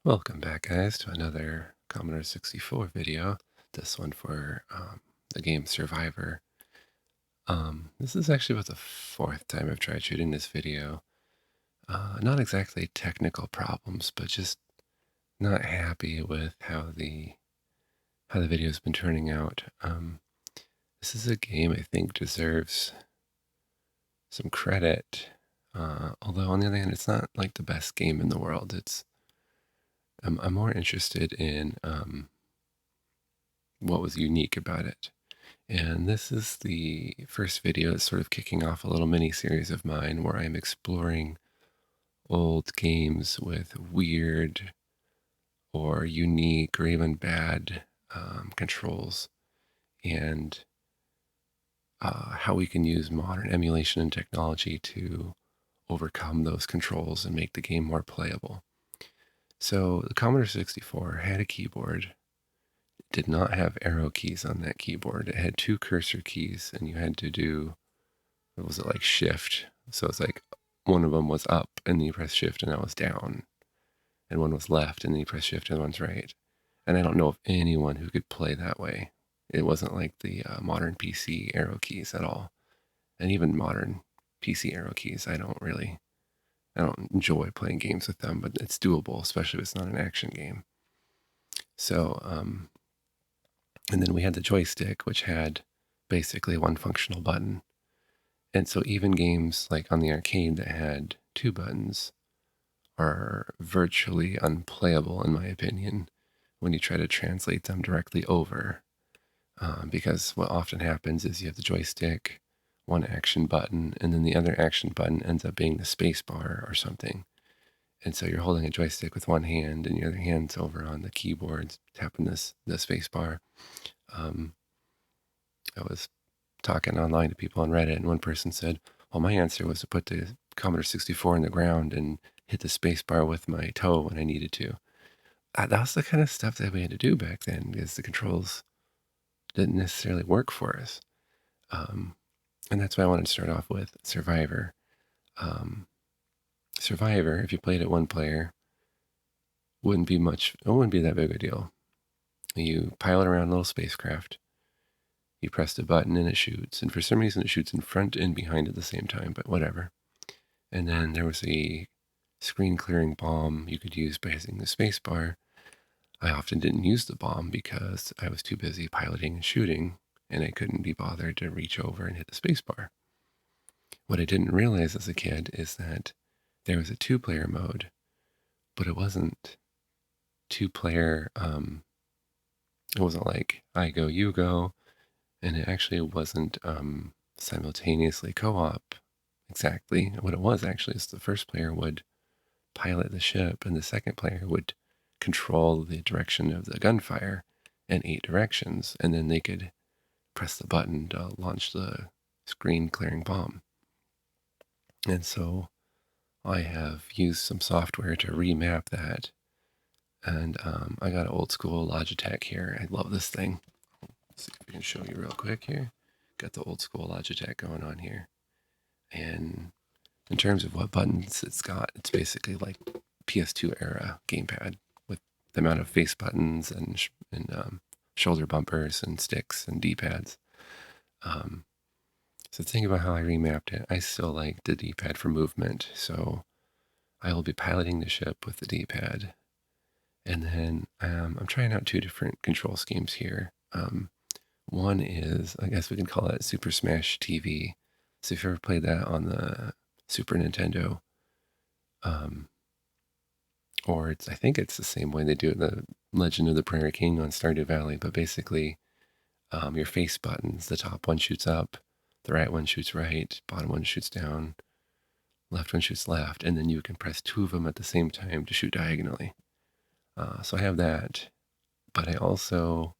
Welcome back, guys, to another Commodore 64 video. This one for the game Survivor. This is actually about the fourth time I've tried shooting this video. Not exactly technical problems, but just not happy with how the video's been turning out. This is a game I think deserves some credit. Although on the other hand, it's not like the best game in the world. I'm more interested in what was unique about it. And this is the first video that's sort of kicking off a little mini series of mine where I'm exploring old games with weird or unique or even bad controls, and how we can use modern emulation and technology to overcome those controls and make the game more playable. So the Commodore 64 had a keyboard. It did not have arrow keys on that keyboard. It had two cursor keys, and you had to do, what was it, like shift? So it's like one of them was up and then you press shift and that was down, and one was left and then you press shift and one's right. And I don't know of anyone who could play that way. It wasn't like the modern PC arrow keys at all. And even modern PC arrow keys, I don't enjoy playing games with them, but it's doable, especially if it's not an action game. So, and then we had the joystick, which had basically one functional button. And so even games like on the arcade that had two buttons are virtually unplayable, in my opinion, when you try to translate them directly over. Because what often happens is you have the joystick, one action button, and then the other action button ends up being the space bar or something. And so you're holding a joystick with one hand and your other hand's over on the keyboard tapping the space bar. I was talking online to people on Reddit, and one person said, well, my answer was to put the Commodore 64 in the ground and hit the space bar with my toe when I needed to. That was the kind of stuff that we had to do back then because the controls didn't necessarily work for us. And that's why I wanted to start off with Survivor. Survivor, if you played it one player, it wouldn't be that big a deal. You pilot around a little spacecraft, you press the button and it shoots. And for some reason, it shoots in front and behind at the same time, but whatever. And then there was a screen clearing bomb you could use by hitting the space bar. I often didn't use the bomb because I was too busy piloting and shooting, and I couldn't be bothered to reach over and hit the space bar. What I didn't realize as a kid is that there was a two-player mode, but it wasn't two-player. It wasn't like I go, you go, and it actually wasn't simultaneously co-op. Exactly what it was actually is the first player would pilot the ship, and the second player would control the direction of the gunfire in 8 directions, and then they could press the button to launch the screen clearing bomb. And so I have used some software to remap that, and I got an old school Logitech here. I love this thing. Let's see if we can show you real quick here. Got the old school Logitech going on here. And in terms of what buttons it's got, it's basically like PS2 era gamepad with the amount of face buttons and shoulder bumpers and sticks and D-pads. So think about how I remapped it. I still like the D-pad for movement, so I will be piloting the ship with the D-pad. And then I'm trying out two different control schemes here. One is, I guess we can call it Super Smash TV. So if you ever played that on the Super Nintendo, or I think it's the same way they do it, the Legend of the Prairie King on Stardew Valley, but basically your face buttons, the top one shoots up, the right one shoots right, bottom one shoots down, left one shoots left, and then you can press two of them at the same time to shoot diagonally. So I have that, but I also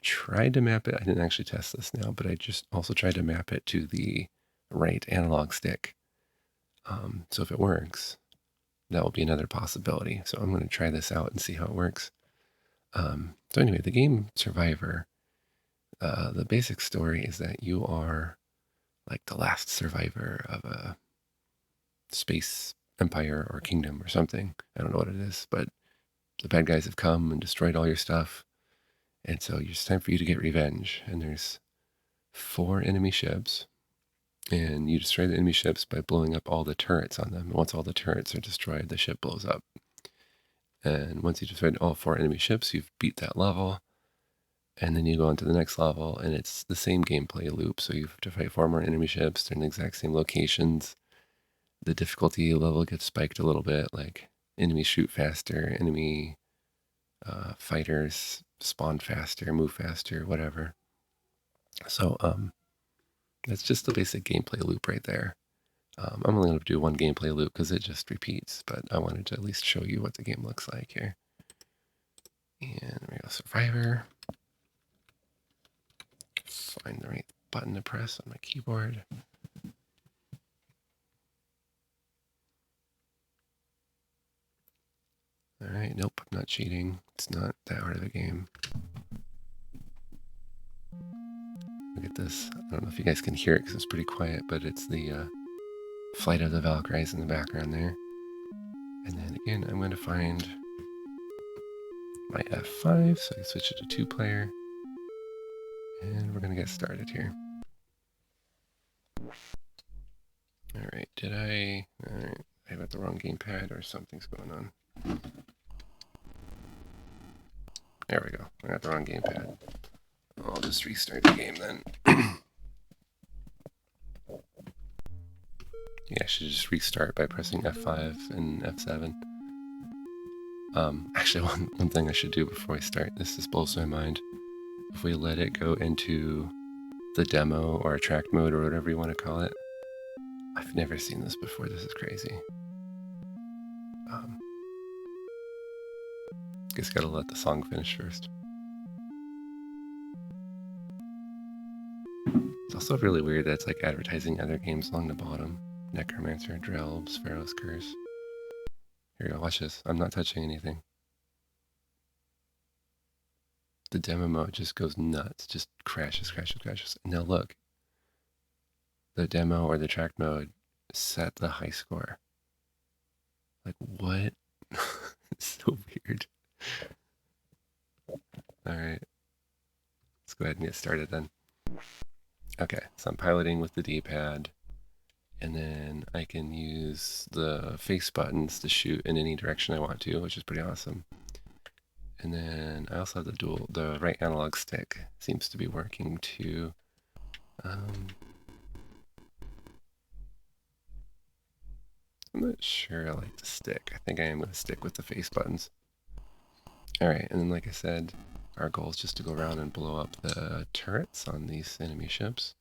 tried to map it. I didn't actually test this now, but I just also tried to map it to the right analog stick. So if it works, that will be another possibility. So I'm going to try this out and see how it works. So anyway, the game Survivor, the basic story is that you are like the last survivor of a space empire or kingdom or something. I don't know what it is, but the bad guys have come and destroyed all your stuff, and so it's time for you to get revenge. And there's 4 enemy ships, and you destroy the enemy ships by blowing up all the turrets on them. And once all the turrets are destroyed, the ship blows up. And once you destroyed all 4 enemy ships, you've beat that level. And then you go on to the next level, and it's the same gameplay loop. So you have to fight 4 more enemy ships. They're in the exact same locations. The difficulty level gets spiked a little bit, like enemies shoot faster, enemy fighters spawn faster, move faster, whatever. So that's just the basic gameplay loop right there. I'm only going to do one gameplay loop because it just repeats, but I wanted to at least show you what the game looks like here. And we go Survivor. Find the right button to press on my keyboard. All right, nope, I'm not cheating. It's not that hard of a game. Look at this. I don't know if you guys can hear it because it's pretty quiet, but it's the Flight of the Valkyries in the background there. And then again, I'm going to find my F5, so I switch it to 2-player. And we're going to get started here. All right, all right, I got the wrong gamepad or something's going on. There we go, I got the wrong gamepad. I'll just restart the game then. Yeah, I should just restart by pressing F5 and F7. Actually, one thing I should do before I start, this just blows my mind. If we let it go into the demo or attract mode or whatever you want to call it, I've never seen this before, this is crazy. Guess gotta let the song finish first. It's also really weird that it's like advertising other games along the bottom. Necromancer, Drelbs, Pharaoh's Curse. Here you go, watch this. I'm not touching anything. The demo mode just goes nuts, just crashes. Now look, the demo or the track mode set the high score. Like, what? It's so weird. All right, let's go ahead and get started then. Okay, so I'm piloting with the D-pad, and then I can use the face buttons to shoot in any direction I want to, which is pretty awesome. And then I also have the right analog stick seems to be working too. I'm not sure I like the stick. I think I am going to stick with the face buttons. Alright, and then like I said, our goal is just to go around and blow up the turrets on these enemy ships.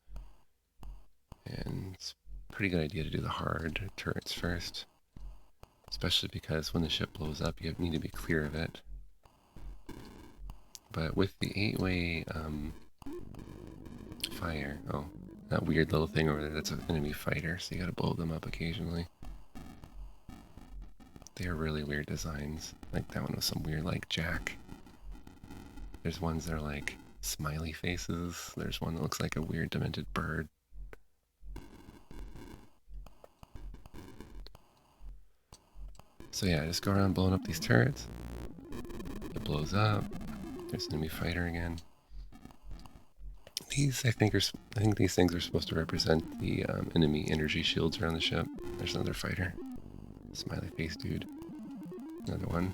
And it's a pretty good idea to do the hard turrets first. Especially because when the ship blows up, you need to be clear of it. But with the 8-way fire, oh, that weird little thing over there, that's an enemy fighter, so you gotta blow them up occasionally. They are really weird designs. Like that one with some weird like jack. There's ones that are like smiley faces. There's one that looks like a weird demented bird. So yeah, just go around blowing up these turrets. It blows up. There's an enemy fighter again. These, I think these things are supposed to represent the enemy energy shields around the ship. There's another fighter. Smiley face dude. Another one.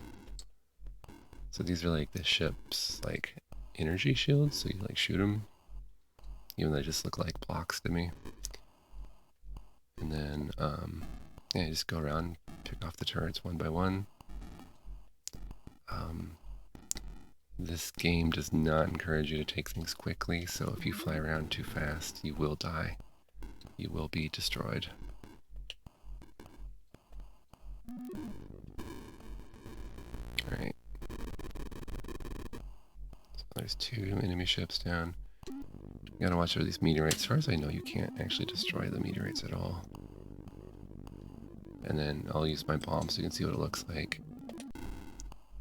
So these are like the ship's like energy shields, so you like shoot them. Even though they just look like blocks to me. And then, yeah, you just go around, pick off the turrets one by one. This game does not encourage you to take things quickly, so if you fly around too fast, you will die. You will be destroyed. Alright. So there's 2 enemy ships down. You gotta watch for these meteorites. As far as I know, you can't actually destroy the meteorites at all. And then I'll use my bomb so you can see what it looks like.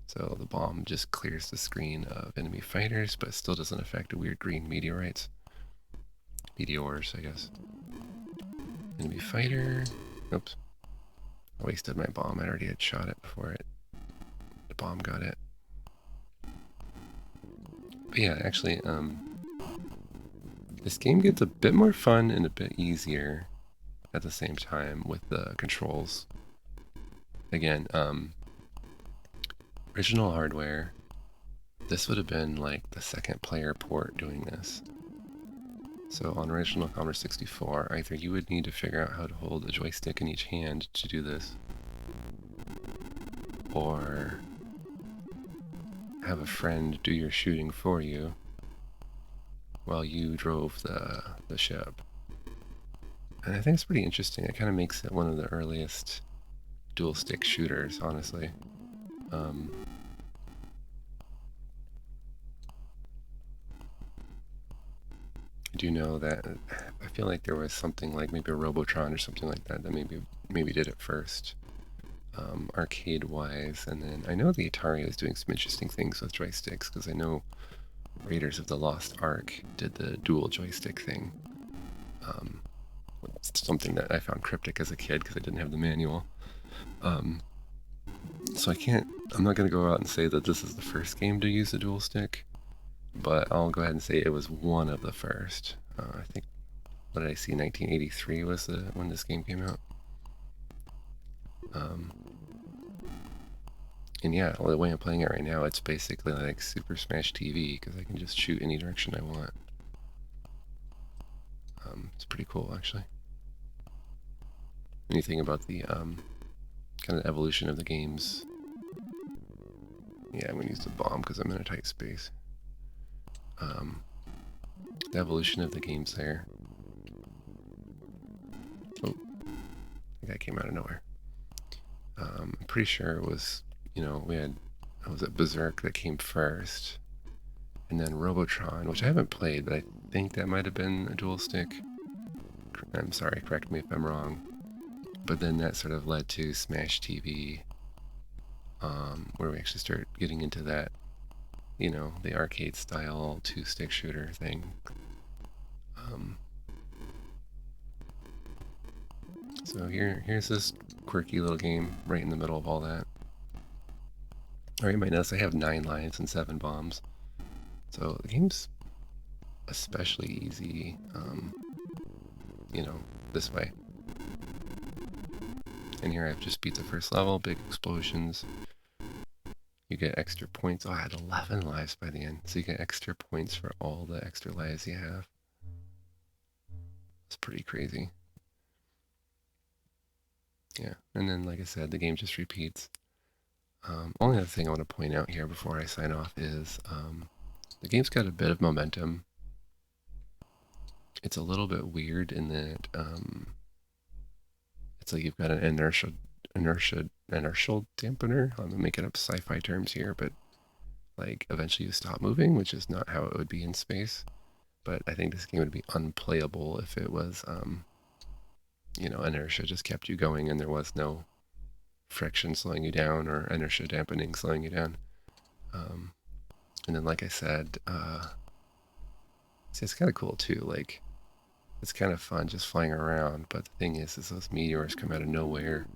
So the bomb just clears the screen of enemy fighters, but still doesn't affect the weird green meteorites. Meteors, I guess. Enemy fighter. Oops. I wasted my bomb. I already had shot it before it the bomb got it. But yeah, actually, this game gets a bit more fun and a bit easier at the same time with the controls. Again, original hardware, this would have been like the second player port doing this. So on original Commodore 64, either you would need to figure out how to hold a joystick in each hand to do this, or have a friend do your shooting for you while you drove the ship. And I think it's pretty interesting. It kind of makes it one of the earliest dual stick shooters, honestly. I do know that I feel like there was something like maybe a Robotron or something like that that maybe did it first, arcade-wise. And then I know the Atari was doing some interesting things with joysticks, because I know Raiders of the Lost Ark did the dual joystick thing. It's something that I found cryptic as a kid because I didn't have the manual. So I'm not going to go out and say that this is the first game to use a dual stick, but I'll go ahead and say it was one of the first. I think, what did I see, 1983 was when this game came out. And yeah, the way I'm playing it right now, it's basically like Super Smash TV, because I can just shoot any direction I want. It's pretty cool, actually. Anything about the kind of evolution of the games? Yeah, I'm going to use the bomb because I'm in a tight space. The evolution of the games there. Oh, that came out of nowhere. I'm pretty sure it was, we had, was it Berserk that came first? And then Robotron, which I haven't played, but I think that might have been a dual stick. I'm sorry, correct me if I'm wrong. But then that sort of led to Smash TV, where we actually start getting into that, the arcade style two-stick shooter thing. So here's this quirky little game right in the middle of all that. Or you might notice I have 9 lines and 7 bombs. So the game's especially easy, this way. And here I've just beat the first level, big explosions. You get extra points. Oh, I had 11 lives by the end. So you get extra points for all the extra lives you have. It's pretty crazy. Yeah, and then like I said, the game just repeats. Only other thing I want to point out here before I sign off is the game's got a bit of momentum. It's a little bit weird in that it's like you've got an inertial dampener. I'm gonna make it up sci-fi terms here, but like eventually you stop moving, which is not how it would be in space. But I think this game would be unplayable if it was, inertia just kept you going and there was no friction slowing you down or inertia dampening slowing you down. And then, like I said, see, it's kind of cool too. Like, it's kind of fun just flying around. But the thing is those meteors come out of nowhere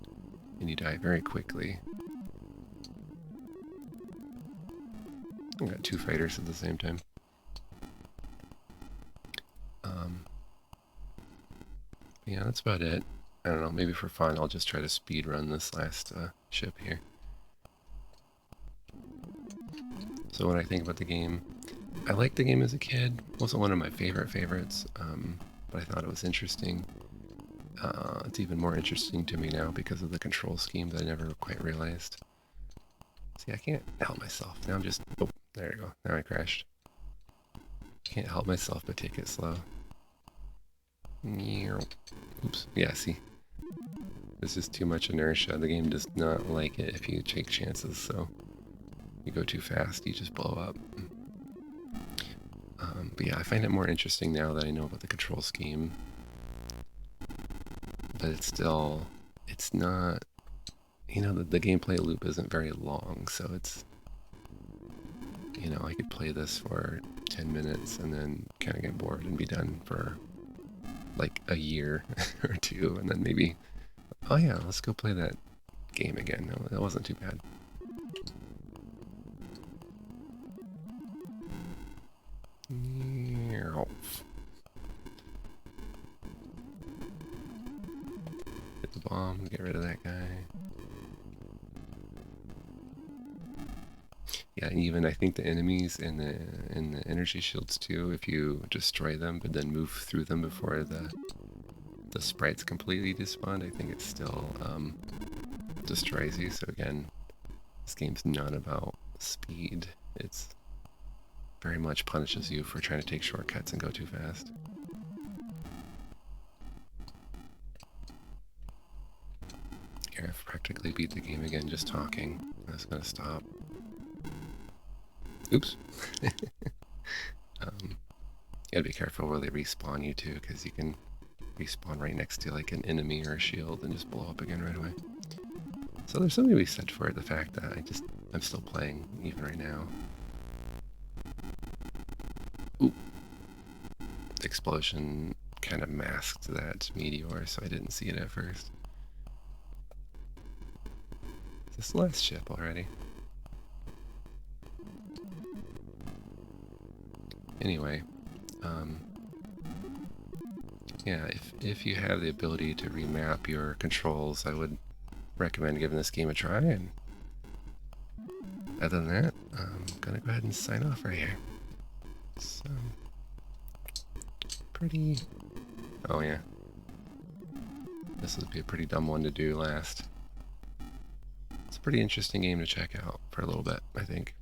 and you die very quickly. I got 2 fighters at the same time. Yeah, that's about it. I don't know, maybe for fun I'll just try to speed run this last ship here. So when I think about the game, I liked the game as a kid. It wasn't one of my favorites, but I thought it was interesting. It's even more interesting to me now because of the control scheme that I never quite realized. See, I can't help myself. Now I'm just... Oh, there you go. Now I crashed. Can't help myself but take it slow. Oops. Yeah, see. There's just too much inertia. The game does not like it if you take chances, so you go too fast, you just blow up. But yeah, I find it more interesting now that I know about the control scheme. But it's not, the gameplay loop isn't very long, so it's, I could play this for 10 minutes and then kind of get bored and be done for like a year or 2, and then maybe, oh yeah, let's go play that game again. No, that wasn't too bad. off. Hit the bomb, get rid of that guy. Yeah, even I think the enemies in the energy shields too, if you destroy them but then move through them before the sprites completely despawn, I think it still destroys you. So again, this game's not about speed. It's very much punishes you for trying to take shortcuts and go too fast. Here, I've practically beat the game again just talking. I was gonna stop. Oops. You gotta be careful where they respawn you too, because you can respawn right next to like an enemy or a shield and just blow up again right away. So there's something to be said for it, the fact that I'm still playing even right now. Ooh. The explosion kind of masked that meteor, so I didn't see it at first. Is this the last ship already? Anyway, yeah, if you have the ability to remap your controls, I would recommend giving this game a try. And other than that, I'm gonna go ahead and sign off right here. So, pretty... Oh yeah. This would be a pretty dumb one to do last. It's a pretty interesting game to check out for a little bit, I think.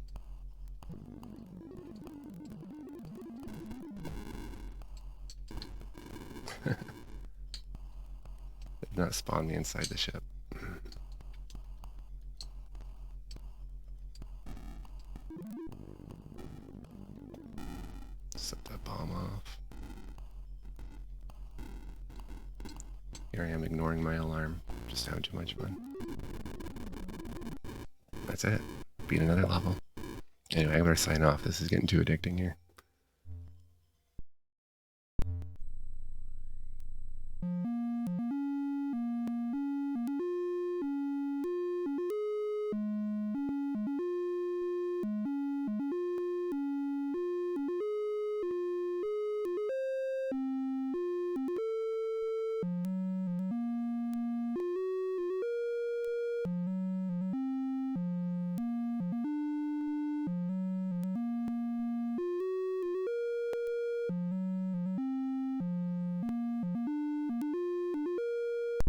They've not spawned me inside the ship. Set that bomb off. Here I am ignoring my alarm. Just having too much fun. That's it. Beat another level. Anyway, I better sign off. This is getting too addicting here.